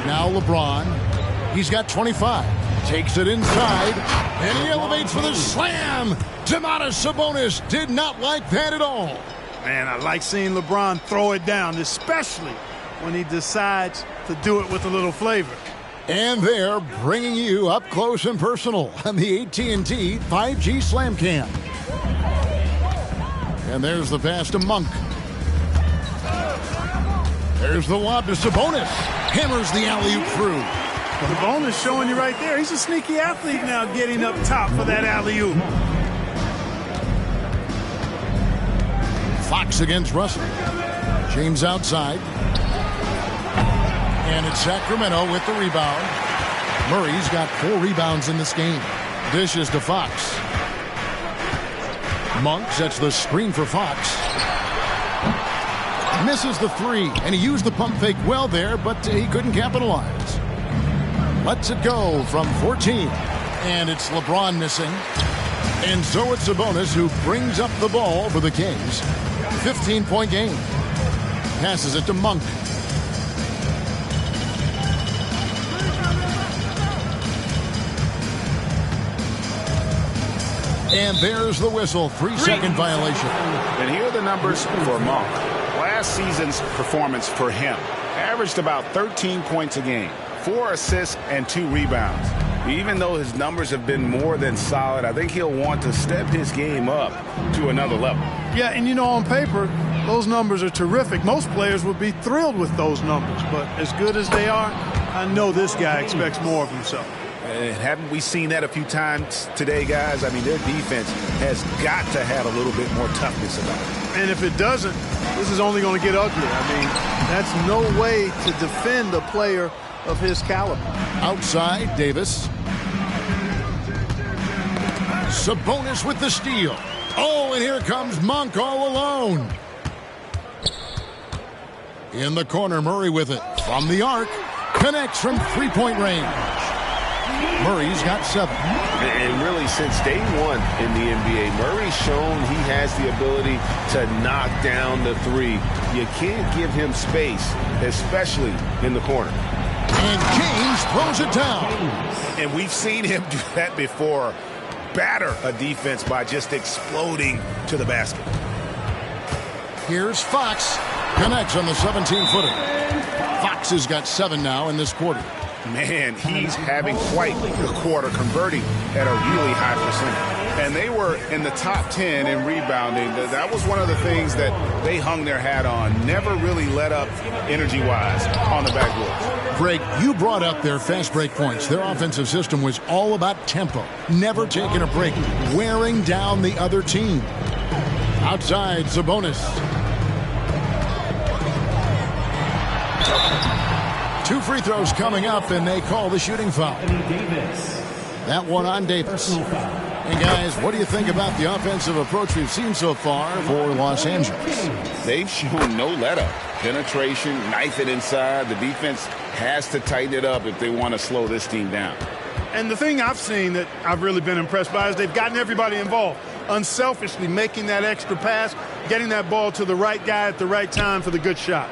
Now LeBron, he's got 25. Takes it inside, and he elevates for the slam. Domantas Sabonis did not like that at all. Man, I like seeing LeBron throw it down, especially when he decides to do it with a little flavor. And they're bringing you up close and personal on the AT&T 5G Slam Cam. And there's the pass to Monk. There's the lob to Sabonis. Hammers the alley-oop through. Sabonis showing you right there. He's a sneaky athlete now, getting up top for that alley-oop. Fox against Russell. James outside. And it's Sacramento with the rebound. Murray's got 4 rebounds in this game. Dishes to Fox. Monk sets the screen for Fox. Misses the 3, and he used the pump fake well there, but he couldn't capitalize. Lets it go from 14. And it's LeBron missing. And so it's Sabonis who brings up the ball for the Kings. 15-point game. Passes it to Monk. And there's the whistle. 3-second violation. And here are the numbers for Monk. Last season's performance for him averaged about 13 points a game, 4 assists, and 2 rebounds. Even though his numbers have been more than solid, I think he'll want to step his game up to another level. Yeah, and you know, on paper, those numbers are terrific. Most players would be thrilled with those numbers, but as good as they are, I know this guy expects more of himself. And haven't we seen that a few times today, guys? I mean, their defense has got to have a little bit more toughness about it. And if it doesn't, this is only going to get ugly. I mean, that's no way to defend a player of his caliber. Outside, Davis. Sabonis with the steal. Oh, and here comes Monk all alone. In the corner, Murray with it. From the arc. Connects from 3-point range. Murray's got 7. And really, since day one in the NBA, Murray's shown he has the ability to knock down the 3. You can't give him space, especially in the corner. And James throws it down. And we've seen him do that before. Batter a defense by just exploding to the basket. Here's Fox. Connects on the 17-footer. Fox has got 7 now in this quarter. Man, he's having quite the quarter, converting at a really high percentage. And they were in the top 10 in rebounding. That was one of the things that they hung their hat on. Never really let up energy-wise on the backboard. Greg, you brought up their fast break points. Their offensive system was all about tempo. Never taking a break. Wearing down the other team. Outside, Sabonis. 2 free throws coming up, and they call the shooting foul. That one on Davis. And guys, what do you think about the offensive approach we've seen so far for Los Angeles? They've shown no let-up. Penetration, knife it inside. The defense has to tighten it up if they want to slow this team down. And the thing I've seen that I've really been impressed by is they've gotten everybody involved. Unselfishly making that extra pass, getting that ball to the right guy at the right time for the good shot.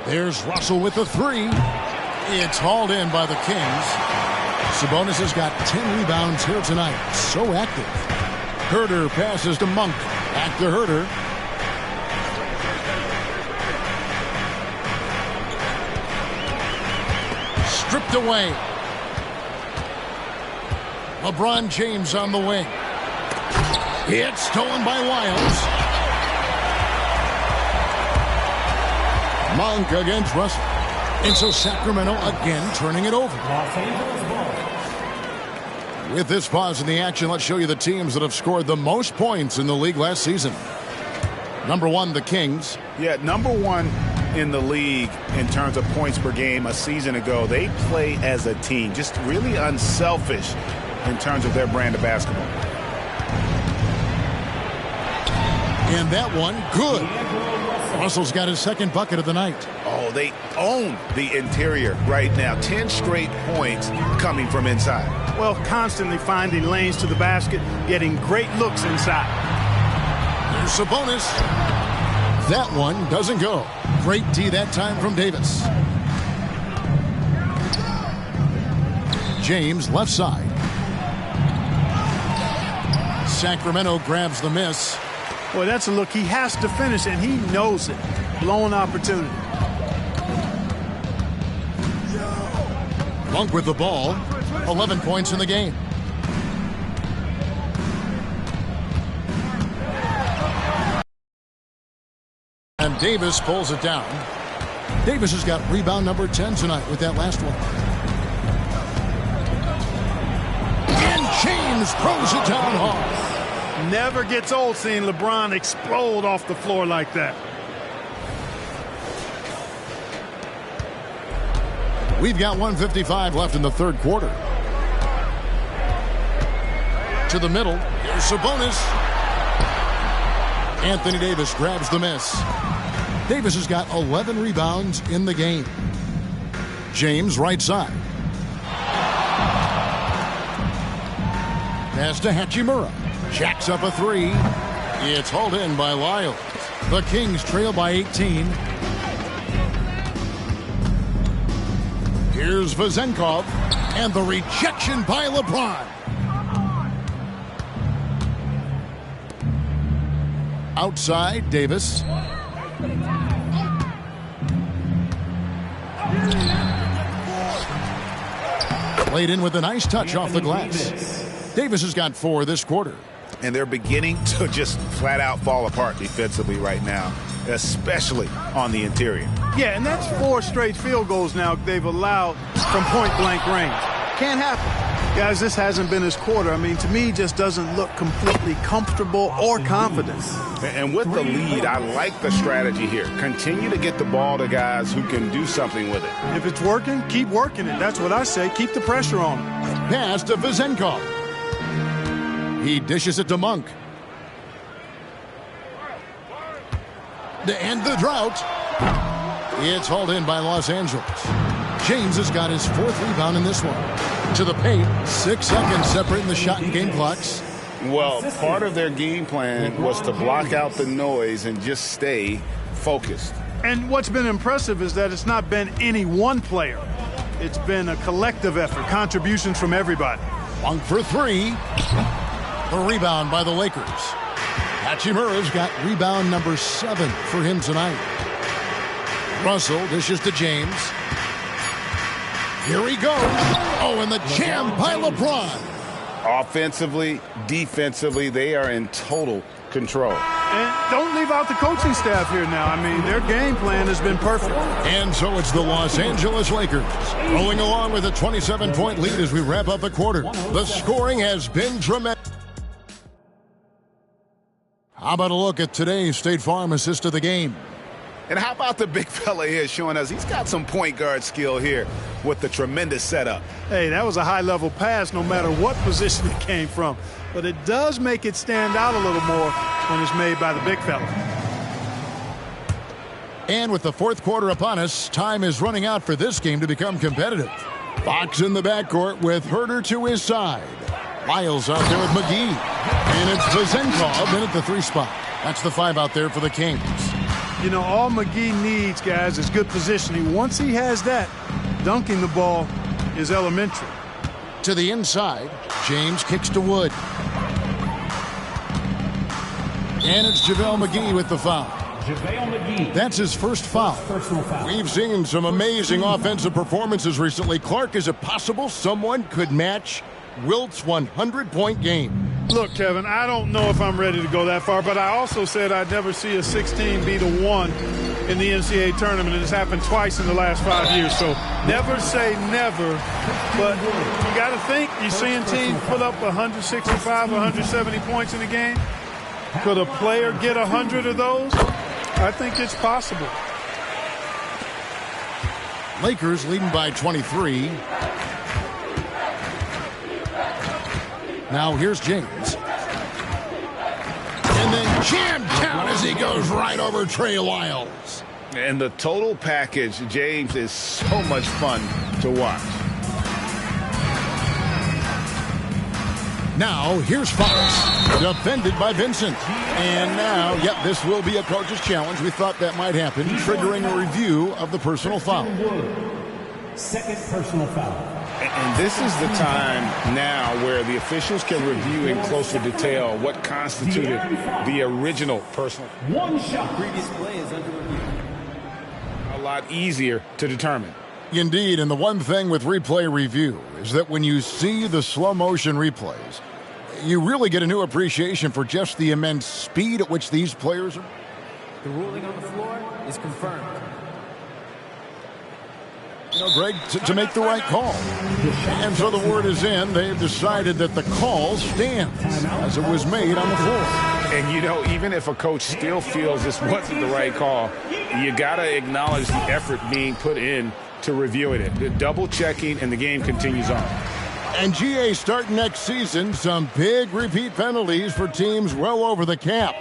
There's Russell with the 3. It's hauled in by the Kings. Sabonis has got 10 rebounds here tonight. So active. Herter passes to Monk. Back to Herter. Stripped away. LeBron James on the wing. It's stolen by Wiles. Monk against Russell. And so Sacramento again turning it over. With this pause in the action, let's show you the teams that have scored the most points in the league last season. Number 1, the Kings. Yeah, number 1 in the league in terms of points per game a season ago. They play as a team, just really unselfish in terms of their brand of basketball. And that one, good. Russell's got his 2nd bucket of the night. Oh, they own the interior right now. 10 straight points coming from inside. Well, constantly finding lanes to the basket, getting great looks inside. There's Sabonis. That one doesn't go. Great D that time from Davis. James left side. Sacramento grabs the miss. Boy, that's a look. He has to finish, and he knows it. Blown opportunity. Monk with the ball. 11 points in the game. And Davis pulls it down. Davis has got rebound number 10 tonight with that last one. And James throws it down hard. Never gets old seeing LeBron explode off the floor like that. We've got 1:55 left in the third quarter. To the middle. Here's Sabonis. Anthony Davis grabs the miss. Davis has got 11 rebounds in the game. James right side. Pass to Hachimura. Jacks up a three. It's hauled in by Lyles. The Kings trail by 18. Here's Vezenkov. And the rejection by LeBron. Outside, Davis. Played in with a nice touch off the glass. Davis has got 4 this quarter. And they're beginning to just flat out fall apart defensively right now, especially on the interior. Yeah, and that's 4 straight field goals now they've allowed from point-blank range. Can't happen. Guys, this hasn't been his quarter. I mean, to me, just doesn't look completely comfortable or confident. And with the lead, I like the strategy here. Continue to get the ball to guys who can do something with it. If it's working, keep working it. That's what I say. Keep the pressure on him. Pass to Vezenkov. He dishes it to Monk. To end the drought. It's hauled in by Los Angeles. James has got his 4th rebound in this one. To the paint. 6 seconds separating the shot and game clocks. Well, part of their game plan was to block out the noise and just stay focused. And what's been impressive is that it's not been any one player. It's been a collective effort, contributions from everybody. Monk for 3. The rebound by the Lakers. Hachimura's got rebound number 7 for him tonight. Russell dishes to James. Here he goes. Oh, and the jam by LeBron. Offensively, defensively, they are in total control. And don't leave out the coaching staff here now. I mean, their game plan has been perfect. And so it's the Los Angeles Lakers rolling along with a 27-point lead as we wrap up the quarter. The scoring has been tremendous. How about a look at today's State Farm assist of the game? And how about the big fella here showing us he's got some point guard skill here with the tremendous setup. Hey, that was a high-level pass no matter what position it came from. But it does make it stand out a little more when it's made by the big fella. And with the 4th quarter upon us, time is running out for this game to become competitive. Fox in the backcourt with Herter to his side. Lyles out there with McGee. And it's Vezenkov in at the 3 spot. That's the 5 out there for the Kings. You know, all McGee needs, guys, is good positioning. Once he has that, dunking the ball is elementary. To the inside, James kicks to Wood. And it's JaVale McGee with the foul. That's his first foul. We've seen some amazing offensive performances recently. Clark, is it possible someone could match Wilt's 100-point game? Look, Kevin, I don't know if I'm ready to go that far, but I also said I'd never see a 16 beat a 1 in the NCAA tournament, and it's happened twice in the last 5 years. So never say never, but you got to think, you're seeing teams put up 165, 170 points in a game. Could a player get 100 of those? I think it's possible. Lakers leading by 23. Now here's James. And then jammed down as he goes right over Trey Lyles. And the total package, James, is so much fun to watch. Now here's Fox, defended by Vincent. And now, yep, this will be a coach's challenge. We thought that might happen, triggering a review of the personal foul. Second personal foul. And this is the time now where the officials can review in closer detail what constituted the original personal. One shot. Previous play is under review. A lot easier to determine. Indeed, and the one thing with replay review is that when you see the slow motion replays, you really get a new appreciation for just the immense speed at which these players are. The ruling on the floor is confirmed. You know, Greg, to make the right call. And so the word is in. They've decided that the call stands as it was made on the floor. And, you know, even if a coach still feels this wasn't the right call, you got to acknowledge the effort being put in to reviewing it. The double checking, and the game continues on. And GA starting next season, some big repeat penalties for teams well over the cap.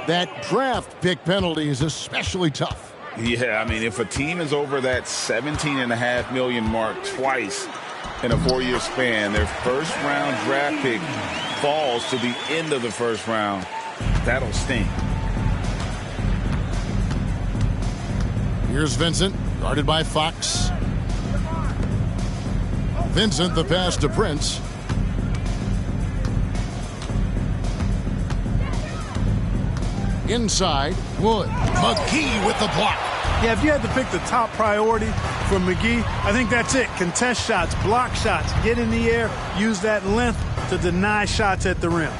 That draft pick penalty is especially tough. Yeah, I mean, if a team is over that $17.5 million mark twice in a 4-year span, their first-round draft pick falls to the end of the first round, that'll sting. Here's Vincent, guarded by Fox. Vincent, the pass to Prince. Inside, Wood. McGee with the block. Yeah, if you had to pick the top priority for McGee, I think that's it. Contest shots, block shots, get in the air, use that length to deny shots at the rim.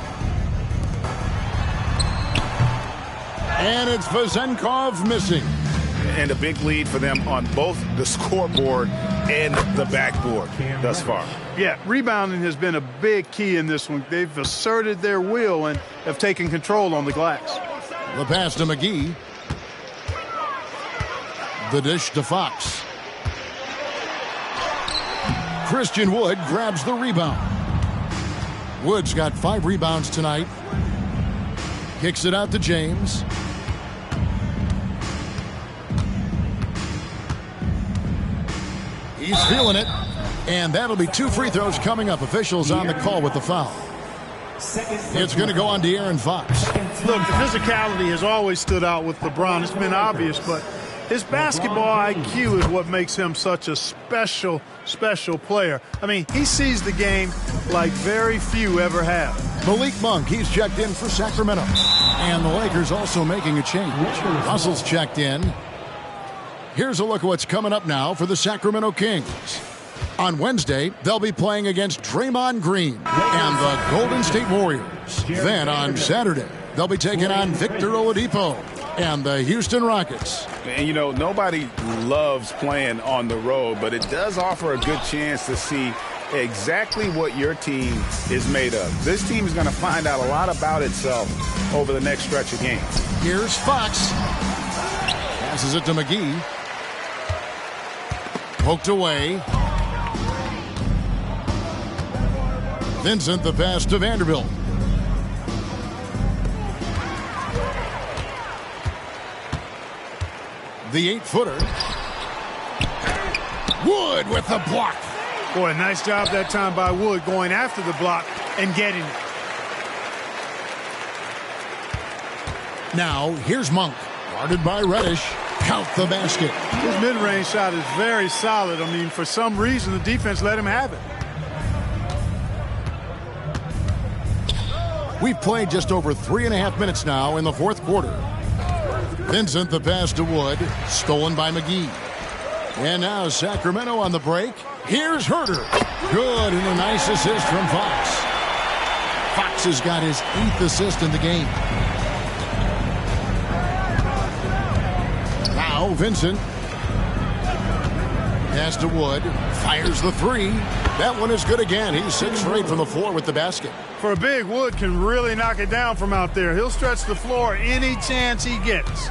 And it's Vezenkov missing. And a big lead for them on both the scoreboard and the backboard thus far. Yeah, rebounding has been a big key in this one. They've asserted their will and have taken control on the glass. The pass to McGee. The dish to Fox. Christian Wood grabs the rebound. Wood's got 5 rebounds tonight. Kicks it out to James. He's feeling it. And that'll be 2 free throws coming up. Officials on the call with the foul. It's going to go on De'Aaron Fox. Look, the physicality has always stood out with LeBron. It's been obvious, but his basketball IQ is what makes him such a special player. I mean, he sees the game like very few ever have. Malik Monk, he's checked in for Sacramento. And the Lakers also making a change. Russell's checked in. Here's a look at what's coming up now for the Sacramento Kings. On Wednesday, they'll be playing against Draymond Green and the Golden State Warriors. Then on Saturday, they'll be taking on Victor Oladipo and the Houston Rockets. And, you know, nobody loves playing on the road, but it does offer a good chance to see exactly what your team is made of. This team is going to find out a lot about itself over the next stretch of games. Here's Fox. Passes it to McGee. Poked away. Vincent, the pass to Vanderbilt. The 8-footer. Wood with the block. Boy, nice job that time by Wood going after the block and getting it. Now, here's Monk. Guarded by Reddish. Count the basket. His mid-range shot is very solid. I mean, for some reason, the defense let him have it. We've played just over 3.5 minutes now in the fourth quarter. Vincent, the pass to Wood, stolen by McGee. And now Sacramento on the break. Here's Herter. Good, and a nice assist from Fox. Fox has got his 8th assist in the game. Now Vincent. Pass to Wood. Fires the 3. That one is good again. He's 6 straight from the floor with the basket. For a big, Wood can really knock it down from out there. He'll stretch the floor any chance he gets.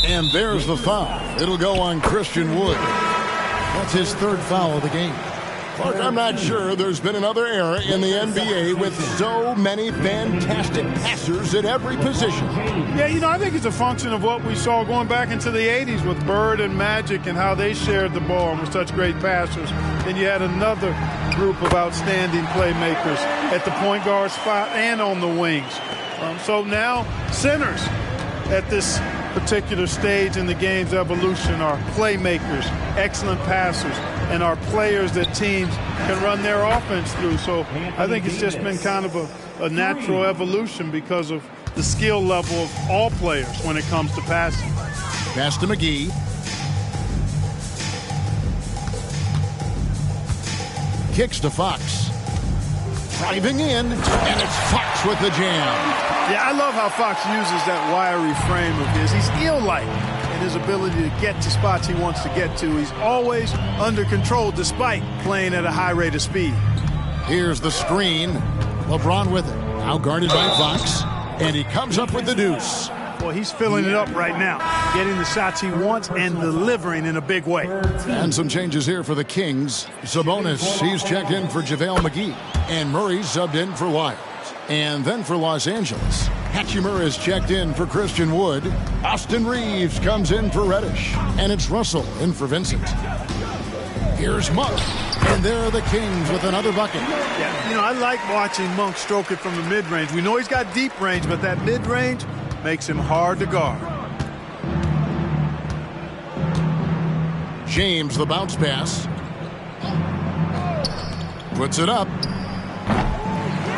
And there's the foul. It'll go on Christian Wood. That's his 3rd foul of the game. Clark, I'm not sure there's been another era in the NBA with so many fantastic passers at every position. Yeah, you know, I think it's a function of what we saw going back into the 80s with Bird and Magic and how they shared the ball and were such great passers. Then you had another group of outstanding playmakers at the point guard spot and on the wings. So now, centers. at this particular stage in the game's evolution are playmakers, excellent passers, and are players that teams can run their offense through. So I think it's just been kind of a natural evolution because of the skill level of all players when it comes to passing. Pass to McGee. Kicks to Fox. Driving in, and it's Fox with the jam. Yeah, I love how Fox uses that wiry frame of his. He's eel-like in his ability to get to spots he wants to get to. He's always under control despite playing at a high rate of speed. Here's the screen. LeBron with it. Now guarded by Fox, and he comes up with the deuce. Well, he's filling it up right now, getting the shots he wants and delivering in a big way. And some changes here for the Kings. Sabonis, he's checked in for JaVale McGee. And Murray subbed in for Lyles. And then for Los Angeles, Hachimura is checked in for Christian Wood. Austin Reeves comes in for Reddish. And it's Russell in for Vincent. Here's Monk. And there are the Kings with another bucket. Yeah, you know, I like watching Monk stroke it from the mid-range. We know he's got deep range, but that mid-range makes him hard to guard. James, the bounce pass. Puts it up.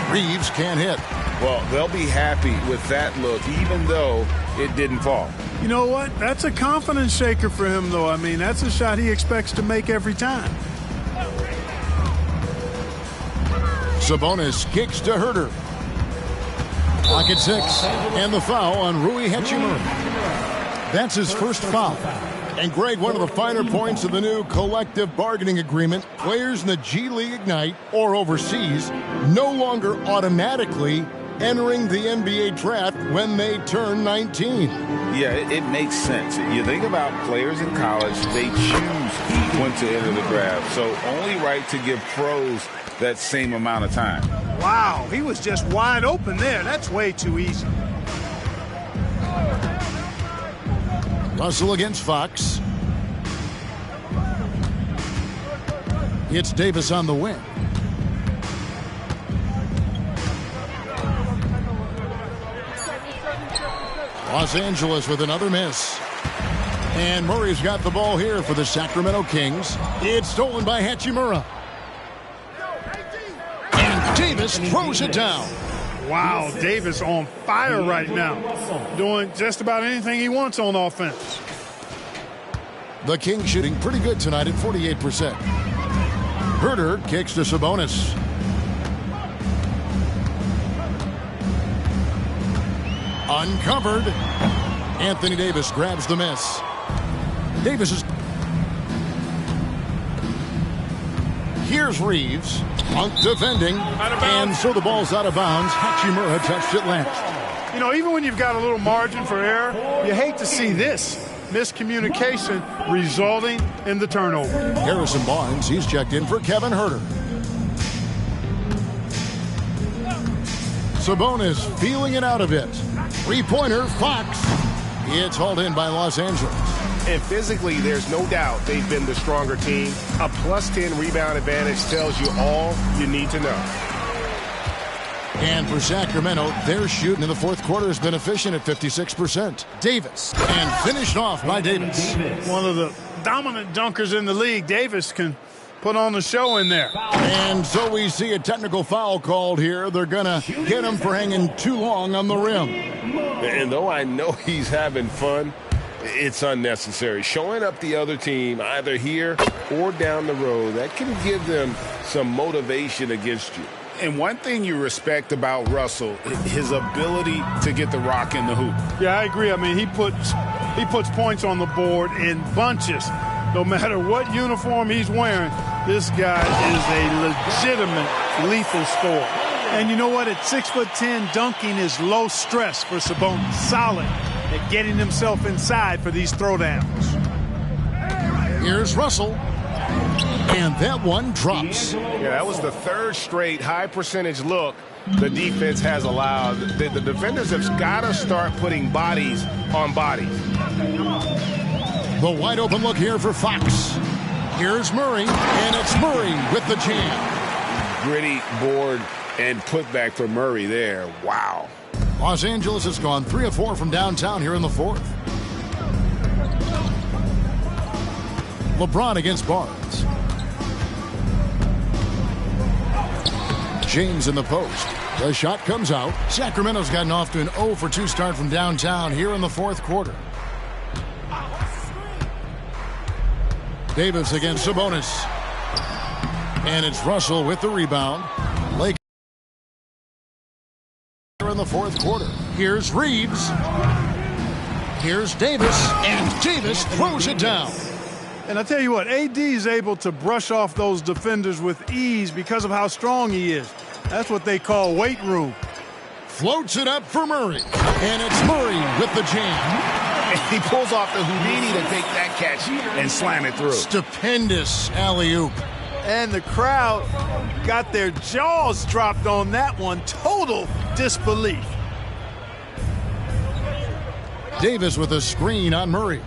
Reeves can't hit. Well, they'll be happy with that look, even though it didn't fall. You know what? That's a confidence shaker for him, though. I mean, that's a shot he expects to make every time. Sabonis kicks to Herter. Pocket 6, and the foul on Rui Hachimura. That's his first foul. And Greg, one of the finer points of the new collective bargaining agreement, players in the G League Ignite or overseas no longer automatically entering the NBA draft when they turn 19. Yeah, it makes sense. You think about players in college, they choose when to enter the draft. So only right to give pros that same amount of time. Wow, he was just wide open there. That's way too easy. Russell against Fox. It's Davis on the wing. Los Angeles with another miss. And Murray's got the ball here for the Sacramento Kings. It's stolen by Hachimura. And Davis throws it down. Wow, Davis on fire right now. Doing just about anything he wants on offense. The Kings shooting pretty good tonight at 48%. Herter kicks to Sabonis. Uncovered. Anthony Davis grabs the miss. Davis is... Here's Reeves. Monk defending. And so the ball's out of bounds. Hachimura touched it last. You know, even when you've got a little margin for error, you hate to see this miscommunication resulting in the turnover. Harrison Barnes, he's checked in for Kevin Herter. Sabonis feeling it out a bit. Three-pointer, Fox. It's hauled in by Los Angeles. And physically, there's no doubt they've been the stronger team. A +10 rebound advantage tells you all you need to know. And for Sacramento, their shooting in the fourth quarter has been efficient at 56%. Davis, and finished off by Davis. One of the dominant dunkers in the league. Davis can put on the show in there. And so we see a technical foul called here. They're going to get him for hanging too long on the rim. And though I know he's having fun, it's unnecessary. Showing up the other team either here or down the road, that can give them some motivation against you. And one thing you respect about Russell, his ability to get the rock in the hoop. Yeah, I agree. I mean, he puts points on the board in bunches. No matter what uniform he's wearing, this guy is a legitimate lethal scorer. And you know what? At 6'10", dunking is low stress for Sabonis. Solid at getting himself inside for these throwdowns. Here's Russell. And that one drops. Yeah, that was the third straight high percentage look the defense has allowed. The defenders have got to start putting bodies on bodies. The wide open look here for Fox. Here's Murray, and it's Murray with the jam. Gritty board and putback for Murray there. Wow. Los Angeles has gone 3 of 4 from downtown here in the fourth. LeBron against Barnes. James in the post. The shot comes out. Sacramento's gotten off to an 0 for 2 start from downtown here in the fourth quarter. Davis against Sabonis. And it's Russell with the rebound. Lakers in the fourth quarter. Here's Reeves. Here's Davis. And Davis throws it down. And I tell you what, AD is able to brush off those defenders with ease because of how strong he is. That's what they call weight room. Floats it up for Murray. And it's Murray with the jam. And he pulls off the Houdini to take that catch and slam it through. Stupendous alley-oop. And the crowd got their jaws dropped on that one. Total disbelief. Davis with a screen on Murray.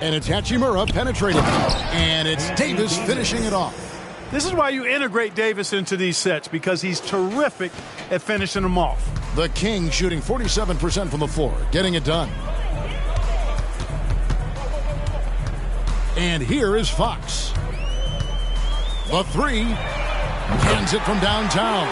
And it's Hachimura penetrating. And it's Davis finishing it off. This is why you integrate Davis into these sets, because he's terrific at finishing them off. The Kings shooting 47% from the floor, getting it done. And here is Fox. The three. Cans it from downtown.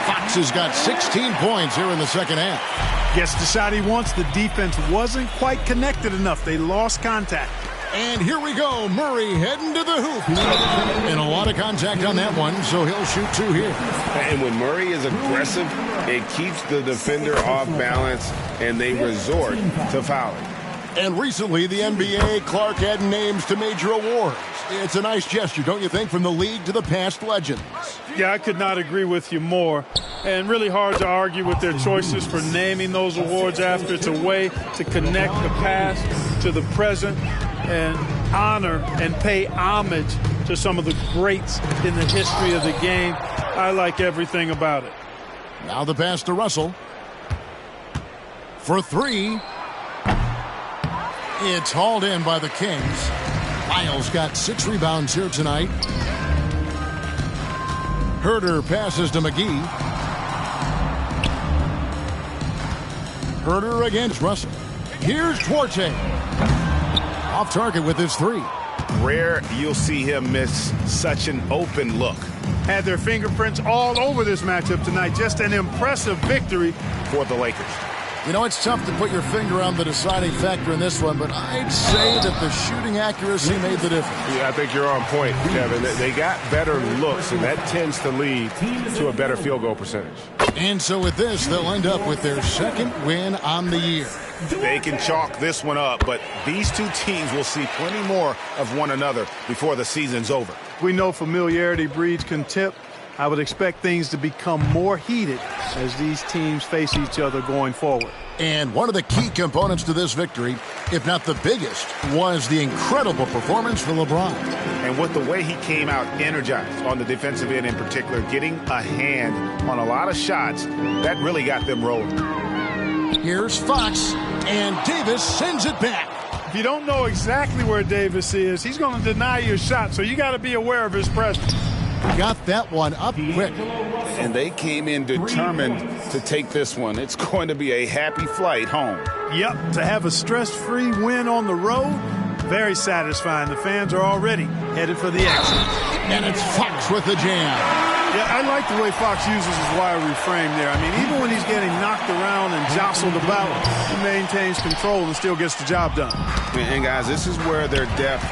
Fox has got 16 points here in the second half. Gets the shot he wants. The defense wasn't quite connected enough. They lost contact. And here we go. Murray heading to the hoop. And a lot of contact on that one, so he'll shoot 2 here. And when Murray is aggressive, it keeps the defender off balance, and they resort to fouling. And recently, the NBA, Clark had names to major awards. It's a nice gesture, don't you think, from the league to the past legends? Yeah, I could not agree with you more. And really hard to argue with their choices for naming those awards after. It's a way to connect the past to the present and honor and pay homage to some of the greats in the history of the game. I like everything about it. Now the pass to Russell. For 3. It's hauled in by the Kings. Lyles got 6 rebounds here tonight. Herter passes to McGee. Herter against Russell. Here's Duarte. Off target with his 3. Rare you'll see him miss such an open look. Had their fingerprints all over this matchup tonight. Just an impressive victory For the Lakers. You know, it's tough to put your finger on the deciding factor in this one, but I'd say that the shooting accuracy made the difference. Yeah, I think you're on point, Kevin. They got better looks, and that tends to lead to a better field goal percentage. And so with this, they'll end up with their second win on the year. They can chalk this one up, but these two teams will see plenty more of one another before the season's over. We know familiarity breeds contempt. I would expect things to become more heated as these teams face each other going forward. And one of the key components to this victory, if not the biggest, was the incredible performance from LeBron. And with the way he came out energized on the defensive end in particular, getting a hand on a lot of shots, that really got them rolling. Here's Fox, and Davis sends it back. If you don't know exactly where Davis is, he's going to deny you a shot, so you got to be aware of his presence. Got that one up quick. And they came in determined to take this one. It's going to be a happy flight home. Yep, to have a stress-free win on the road, very satisfying. The fans are already headed for the exit. And it's Fox with the jam. Yeah, I like the way Fox uses his wire reframe there. I mean, even when he's getting knocked around and jostled about, he maintains control and still gets the job done. And guys, this is where their depth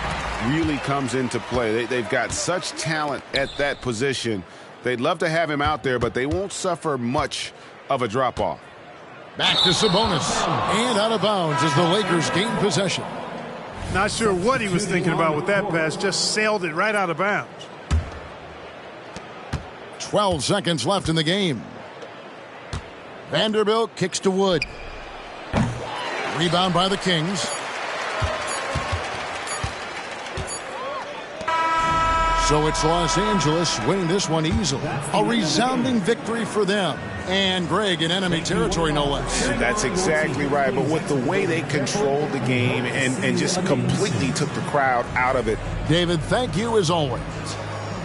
really comes into play. They've got such talent at that position. They'd love to have him out there, but they won't suffer much of a drop-off. Back to Sabonis. And out of bounds as the Lakers gain possession. Not sure what he was thinking about with that pass. Just sailed it right out of bounds. 12 seconds left in the game. Vanderbilt kicks to Wood. Rebound by the Kings. So it's Los Angeles winning this one easily. A resounding victory for them. And Greg in enemy territory, no less. That's exactly right. But with the way they controlled the game and just completely took the crowd out of it. David, thank you as always.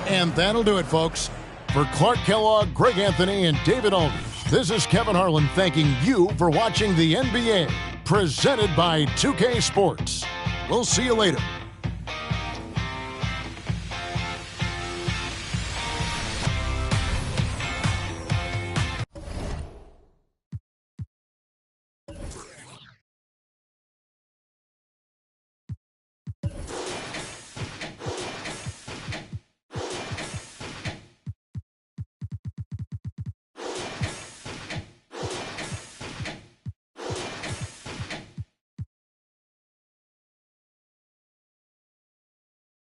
And that'll do it, folks. For Clark Kellogg, Greg Anthony, and David Aldridge, This is Kevin Harlan thanking you for watching the NBA, presented by 2K Sports. We'll see you later.